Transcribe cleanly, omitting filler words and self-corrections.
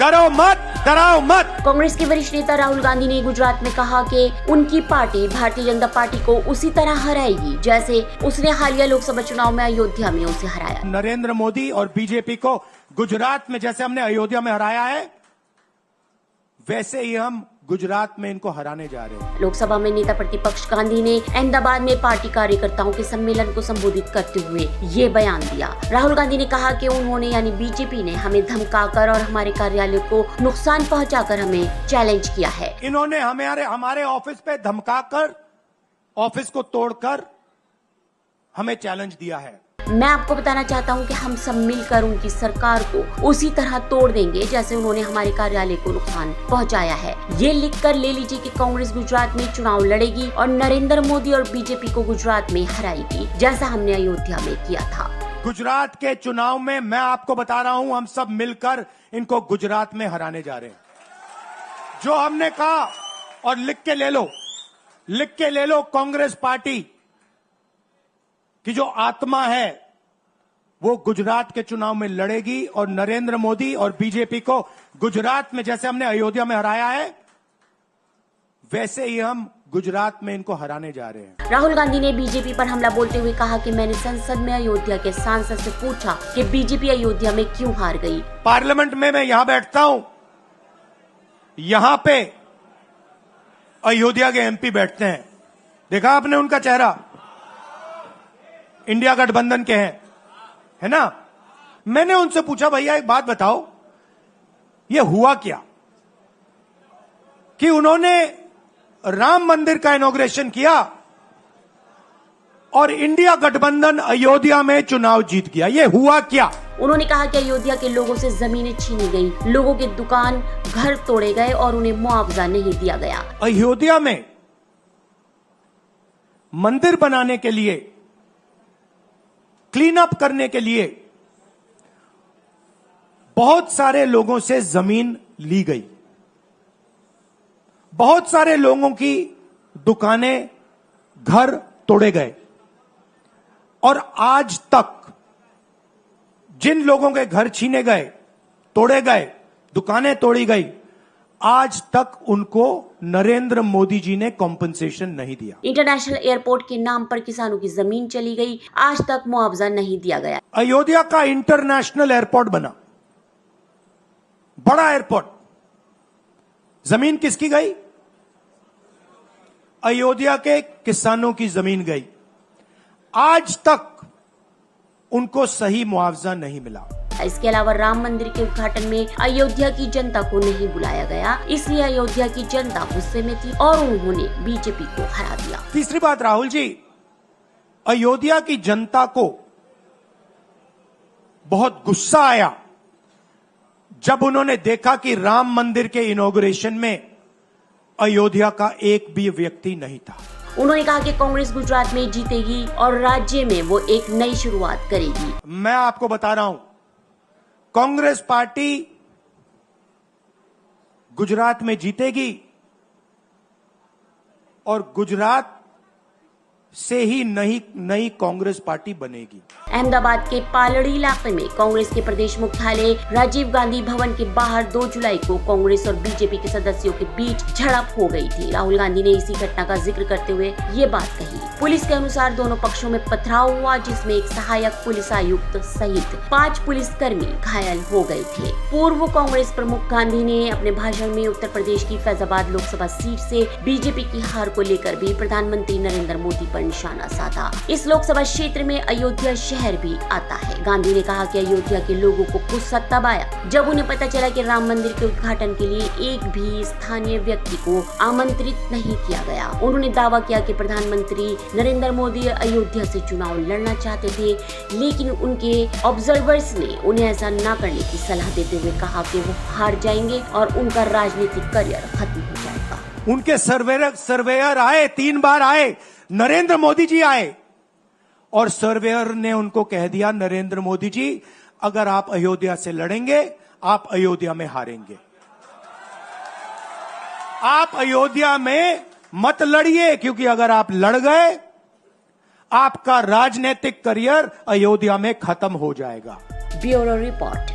डरो मत, डराओ मत। कांग्रेस के वरिष्ठ नेता राहुल गांधी ने गुजरात में कहा कि उनकी पार्टी भारतीय जनता पार्टी को उसी तरह हराएगी जैसे उसने हालिया लोकसभा चुनाव में अयोध्या में उसे हराया। नरेंद्र मोदी और बीजेपी को गुजरात में जैसे हमने अयोध्या में हराया है, वैसे ही हम गुजरात में इनको हराने जा रहे हैं। लोकसभा में नेता प्रतिपक्ष गांधी ने अहमदाबाद में पार्टी कार्यकर्ताओं के सम्मेलन को संबोधित करते हुए ये बयान दिया। राहुल गांधी ने कहा कि उन्होंने यानी बीजेपी ने हमें धमकाकर और हमारे कार्यालय को नुकसान पहुंचाकर हमें चैलेंज किया है। इन्होंने हमारे ऑफिस पे धमकाकर, ऑफिस को तोड़कर हमें चैलेंज दिया है। मैं आपको बताना चाहता हूं कि हम सब मिलकर उनकी सरकार को उसी तरह तोड़ देंगे जैसे उन्होंने हमारे कार्यालय को नुकसान पहुंचाया है। ये लिखकर ले लीजिए कि कांग्रेस गुजरात में चुनाव लड़ेगी और नरेंद्र मोदी और बीजेपी को गुजरात में हराएगी जैसा हमने अयोध्या में किया था। गुजरात के चुनाव में मैं आपको बता रहा हूं, हम सब मिलकर इनको गुजरात में हराने जा रहे हैं। जो हमने कहा, और लिख के ले लो, कांग्रेस पार्टी कि जो आत्मा है वो गुजरात के चुनाव में लड़ेगी और नरेंद्र मोदी और बीजेपी को गुजरात में जैसे हमने अयोध्या में हराया है, वैसे ही हम गुजरात में इनको हराने जा रहे हैं। राहुल गांधी ने बीजेपी पर हमला बोलते हुए कहा कि मैंने संसद में अयोध्या के सांसद से पूछा कि बीजेपी अयोध्या में क्यों हार गई। पार्लियामेंट में मैं यहां बैठता हूं, यहां पे अयोध्या के एमपी बैठते हैं, देखा आपने उनका चेहरा, इंडिया गठबंधन के हैं, है ना। मैंने उनसे पूछा, भैया एक बात बताओ, ये हुआ क्या कि उन्होंने राम मंदिर का इनॉग्रेशन किया और इंडिया गठबंधन अयोध्या में चुनाव जीत गया, ये हुआ क्या? उन्होंने कहा कि अयोध्या के लोगों से जमीनें छीनी गई, लोगों के दुकान घर तोड़े गए और उन्हें मुआवजा नहीं दिया गया। अयोध्या में मंदिर बनाने के लिए, क्लीन अप करने के लिए बहुत सारे लोगों से जमीन ली गई, बहुत सारे लोगों की दुकानें, घर तोड़े गए और आज तक जिन लोगों के घर छीने गए, तोड़े गए, दुकानें तोड़ी गई, आज तक उनको नरेंद्र मोदी जी ने कॉम्पनसेशन नहीं दिया। इंटरनेशनल एयरपोर्ट के नाम पर किसानों की जमीन चली गई, आज तक मुआवजा नहीं दिया गया। अयोध्या का इंटरनेशनल एयरपोर्ट बना, बड़ा एयरपोर्ट, जमीन किसकी गई? अयोध्या के किसानों की जमीन गई, आज तक उनको सही मुआवजा नहीं मिला। इसके अलावा राम मंदिर के उद्घाटन में अयोध्या की जनता को नहीं बुलाया गया, इसलिए अयोध्या की जनता गुस्से में थी और उन्होंने बीजेपी को हरा दिया। तीसरी बात, राहुल जी, अयोध्या की जनता को बहुत गुस्सा आया जब उन्होंने देखा कि राम मंदिर के इनॉग्रेशन में अयोध्या का एक भी व्यक्ति नहीं था। उन्होंने कहा कि कांग्रेस गुजरात में जीतेगी और राज्य में वो एक नई शुरुआत करेगी। मैं आपको बता रहा हूं, कांग्रेस पार्टी गुजरात में जीतेगी और गुजरात से ही नई कांग्रेस पार्टी बनेगी। अहमदाबाद के पालड़ी इलाके में कांग्रेस के प्रदेश मुख्यालय राजीव गांधी भवन के बाहर 2 जुलाई को कांग्रेस और बीजेपी के सदस्यों के बीच झड़प हो गई थी। राहुल गांधी ने इसी घटना का जिक्र करते हुए ये बात कही। पुलिस के अनुसार दोनों पक्षों में पथराव हुआ, जिसमें एक सहायक पुलिस आयुक्त सहित 5 पुलिसकर्मी घायल हो गए थे। पूर्व कांग्रेस प्रमुख गांधी ने अपने भाषण में उत्तर प्रदेश की फैजाबाद लोकसभा सीट से बीजेपी की हार को लेकर भी प्रधानमंत्री नरेंद्र मोदी पर निशाना साधा। इस लोकसभा क्षेत्र में अयोध्या शहर भी आता है। गांधी ने कहा कि अयोध्या के लोगों को गुस्सा तब आया जब उन्हें पता चला कि राम मंदिर के उद्घाटन के लिए एक भी स्थानीय व्यक्ति को आमंत्रित नहीं किया गया। उन्होंने दावा किया कि प्रधानमंत्री नरेंद्र मोदी अयोध्या से चुनाव लड़ना चाहते थे, लेकिन उनके ऑब्जर्वर्स ने उन्हें ऐसा न करने की सलाह देते हुए कहा कि वो हार जाएंगे और उनका राजनीतिक करियर खत्म हो जाएगा। उनके सर्वेयर आए, 3 बार आए, नरेंद्र मोदी जी आए और सर्वेयर ने उनको कह दिया, नरेंद्र मोदी जी अगर आप अयोध्या से लड़ेंगे, आप अयोध्या में हारेंगे, आप अयोध्या में मत लड़िए, क्योंकि अगर आप लड़ गए आपका राजनीतिक करियर अयोध्या में खत्म हो जाएगा। Bureau report.